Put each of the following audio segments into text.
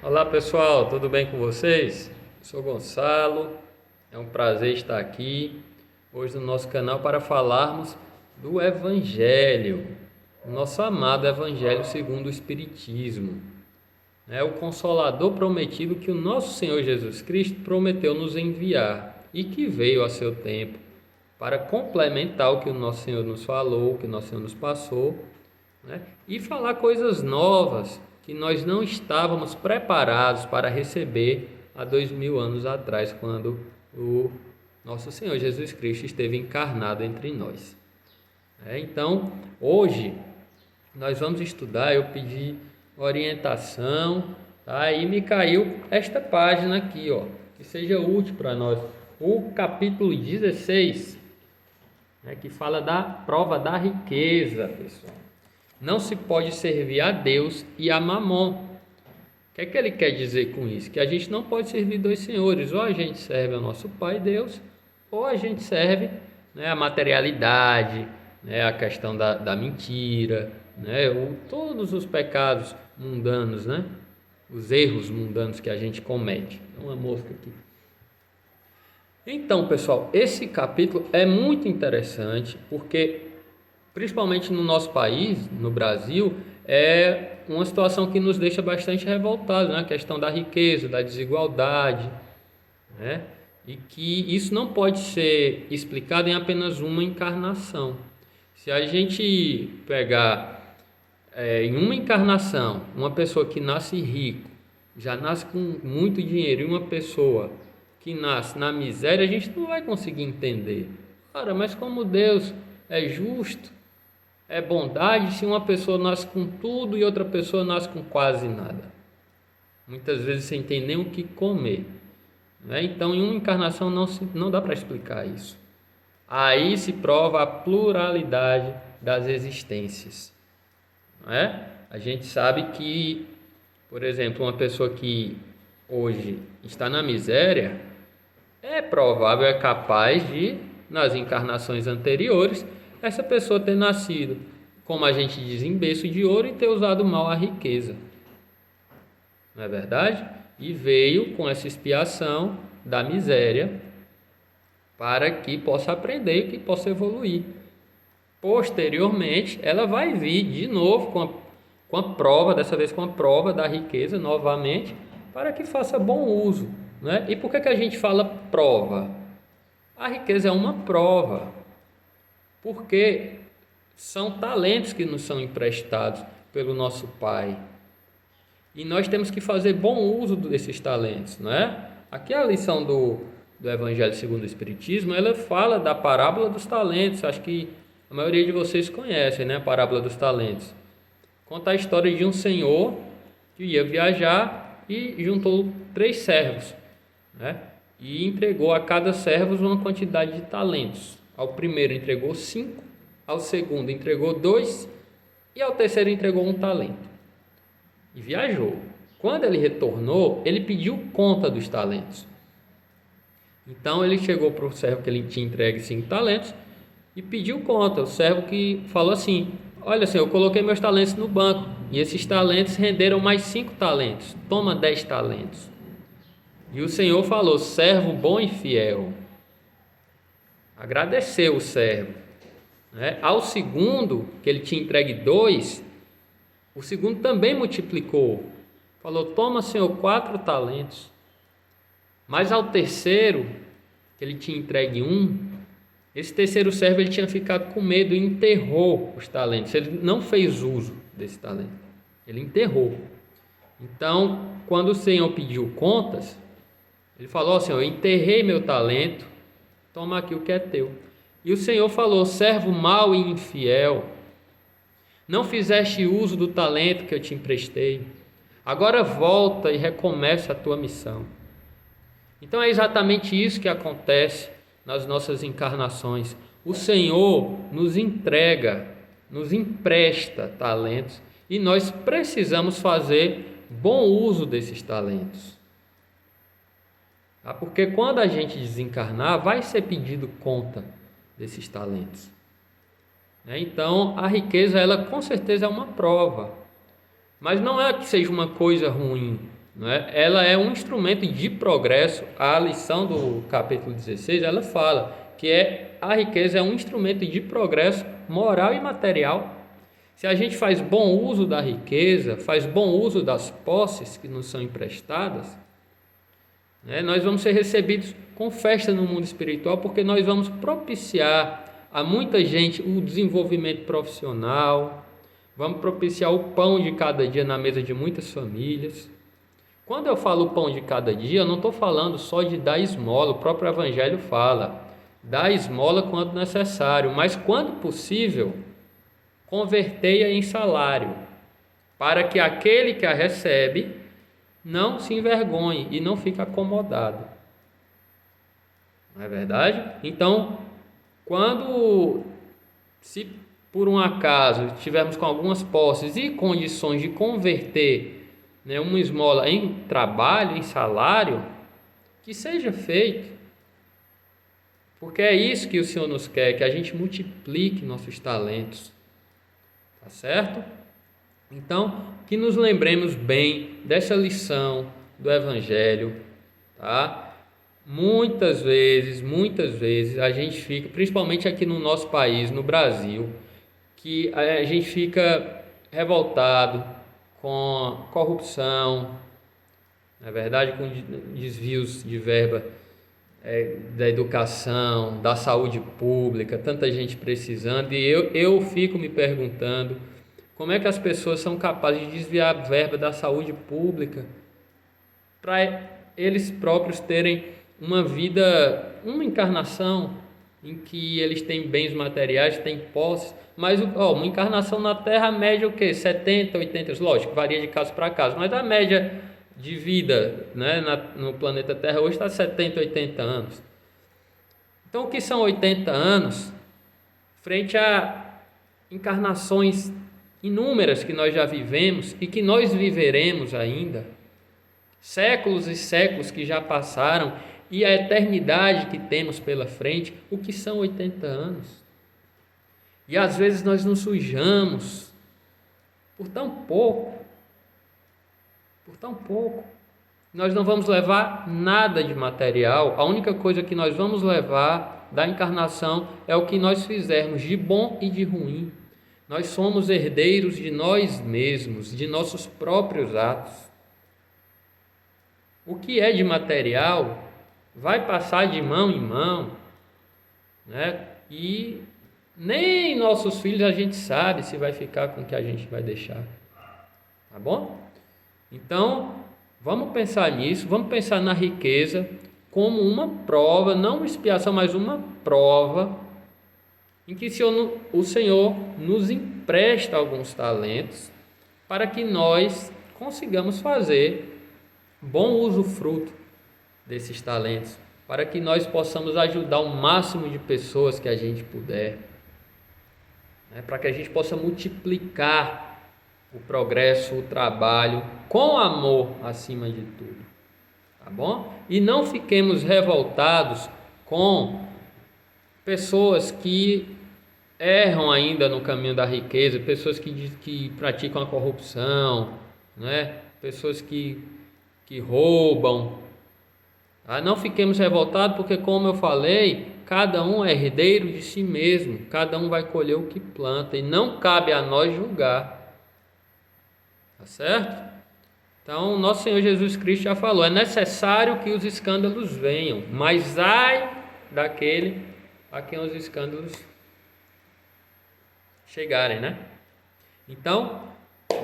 Olá pessoal, tudo bem com vocês? Eu sou Gonçalo, é um prazer estar aqui hoje no nosso canal para falarmos do Evangelho, o nosso amado Evangelho segundo o Espiritismo. É o Consolador prometido que o nosso Senhor Jesus Cristo prometeu nos enviar e que veio a seu tempo para complementar o que o nosso Senhor nos falou, o que o nosso Senhor nos passou, né? E falar coisas novas que nós não estávamos preparados para receber há 2000 anos atrás, quando o nosso Senhor Jesus Cristo esteve encarnado entre nós. Então, hoje nós vamos estudar. Eu pedi orientação, tá? E me caiu esta página aqui, ó, que seja útil para nós. O capítulo 16, né, que fala da prova da riqueza, pessoal. Não se pode servir a Deus e a Mamon. O que é que ele quer dizer com isso? Que a gente não pode servir dois senhores. Ou a gente serve ao nosso Pai Deus, ou a gente serve, né, a materialidade, né, a questão da mentira, né, todos os pecados mundanos, né, os erros mundanos que a gente comete. Tem uma mosca aqui. Então, pessoal, esse capítulo é muito interessante porque, principalmente no nosso país, no Brasil, é uma situação que nos deixa bastante revoltados, né? A questão da riqueza, da desigualdade, né? E que isso não pode ser explicado em apenas uma encarnação. Se a gente pegar em uma encarnação, uma pessoa que nasce rico, já nasce com muito dinheiro, e uma pessoa que nasce na miséria, a gente não vai conseguir entender. Cara, mas como Deus é justo, é bondade, se uma pessoa nasce com tudo e outra pessoa nasce com quase nada? Muitas vezes sem ter nem o que comer, né? Então, em uma encarnação não dá para explicar isso. Aí se prova a pluralidade das existências, não é? A gente sabe que, por exemplo, uma pessoa que hoje está na miséria, é provável, é capaz de, nas encarnações anteriores, essa pessoa ter nascido, como a gente diz, em berço de ouro e ter usado mal a riqueza. Não é verdade? E veio com essa expiação da miséria para que possa aprender e que possa evoluir. Posteriormente, ela vai vir de novo com a prova, dessa vez com a prova da riqueza novamente, para que faça bom uso, né? E por que a gente fala prova? A riqueza é uma prova, porque são talentos que nos são emprestados pelo nosso Pai. E nós temos que fazer bom uso desses talentos, não é? Aqui a lição do Evangelho segundo o Espiritismo, ela fala da parábola dos talentos. Acho que a maioria de vocês conhecem, né? A parábola dos talentos. Conta a história de um senhor que ia viajar e juntou 3 servos, né? E entregou a cada servo uma quantidade de talentos. Ao primeiro entregou 5, ao segundo entregou 2 e ao terceiro entregou 1 talento. E viajou. Quando ele retornou, ele pediu conta dos talentos. Então ele chegou para o servo que ele tinha entregue 5 talentos e pediu conta. O servo que falou assim: olha, senhor, eu coloquei meus talentos no banco e esses talentos renderam mais 5 talentos. Toma 10 talentos. E o Senhor falou: servo bom e fiel. Agradeceu o servo, né? Ao segundo, que ele tinha entregue 2, o segundo também multiplicou. Falou: toma, senhor, 4 talentos. Mas ao terceiro, que ele tinha entregue 1, esse terceiro servo ele tinha ficado com medo e enterrou os talentos. Ele não fez uso desse talento. Ele enterrou. Então, quando o Senhor pediu contas, ele falou: ó, Senhor, eu enterrei meu talento, toma aqui o que é teu. E o Senhor falou: servo mau e infiel, não fizeste uso do talento que eu te emprestei, agora volta e recomeça a tua missão. Então é exatamente isso que acontece nas nossas encarnações. O Senhor nos entrega, nos empresta talentos e nós precisamos fazer bom uso desses talentos. Porque quando a gente desencarnar, vai ser pedido conta desses talentos. Então, a riqueza, ela com certeza é uma prova. Mas não é que seja uma coisa ruim. não é? Ela é um instrumento de progresso. A lição do capítulo 16, ela fala que a riqueza é um instrumento de progresso moral e material. Se a gente faz bom uso da riqueza, faz bom uso das posses que nos são emprestadas, né, nós vamos ser recebidos com festa no mundo espiritual, porque nós vamos propiciar a muita gente o desenvolvimento profissional, vamos propiciar o pão de cada dia na mesa de muitas famílias. Quando eu falo pão de cada dia, eu não estou falando só de dar esmola, o próprio Evangelho fala, dá esmola quando necessário, mas quando possível, convertei-a em salário, para que aquele que a recebe não se envergonhe e não fique acomodado. Não é verdade? Então, se por um acaso estivermos com algumas posses e condições de converter, né, uma esmola em trabalho, em salário, que seja feito, porque é isso que o Senhor nos quer, que a gente multiplique nossos talentos, tá certo? Então, que nos lembremos bem dessa lição do Evangelho, tá? Muitas vezes a gente fica, principalmente aqui no nosso país, no Brasil, que a gente fica revoltado com corrupção, na verdade, com desvios de verba da educação, da saúde pública, tanta gente precisando, e eu fico me perguntando como é que as pessoas são capazes de desviar a verba da saúde pública para eles próprios terem uma vida, uma encarnação em que eles têm bens materiais, têm posses, mas uma encarnação na Terra, a média o quê? 70, 80, lógico, varia de caso para caso, mas a média de vida, né, no planeta Terra hoje está 70, 80 anos. Então, o que são 80 anos frente a encarnações inúmeras que nós já vivemos e que nós viveremos ainda, séculos e séculos que já passaram e a eternidade que temos pela frente? O que são 80 anos? E às vezes nós nos sujamos por tão pouco, nós não vamos levar nada de material. A única coisa que nós vamos levar da encarnação é o que nós fizermos de bom e de ruim. Nós somos herdeiros de nós mesmos, de nossos próprios atos. O que é de material vai passar de mão em mão, né? E nem nossos filhos a gente sabe se vai ficar com o que a gente vai deixar. Tá bom? Então, vamos pensar nisso, vamos pensar na riqueza como uma prova, não uma expiação, mas uma prova em que o Senhor nos empresta alguns talentos para que nós consigamos fazer bom usufruto desses talentos, para que nós possamos ajudar o máximo de pessoas que a gente puder, né? Para que a gente possa multiplicar o progresso, o trabalho, com amor acima de tudo, tá bom? E não fiquemos revoltados com pessoas que erram ainda no caminho da riqueza, pessoas que praticam a corrupção, né? Pessoas que roubam. Tá? Não fiquemos revoltados, porque, como eu falei, cada um é herdeiro de si mesmo, cada um vai colher o que planta, e não cabe a nós julgar. Tá certo? Então, nosso Senhor Jesus Cristo já falou, é necessário que os escândalos venham, mas ai daquele a quem os escândalos chegarem, né? Então,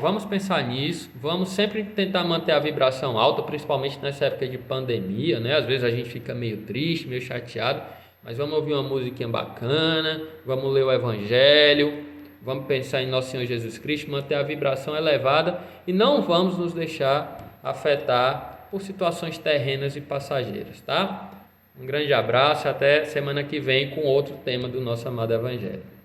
vamos pensar nisso, vamos sempre tentar manter a vibração alta, principalmente nessa época de pandemia, né? Às vezes a gente fica meio triste, meio chateado, mas vamos ouvir uma musiquinha bacana, vamos ler o Evangelho, vamos pensar em nosso Senhor Jesus Cristo, manter a vibração elevada e não vamos nos deixar afetar por situações terrenas e passageiras, tá? Um grande abraço, até semana que vem com outro tema do nosso amado Evangelho.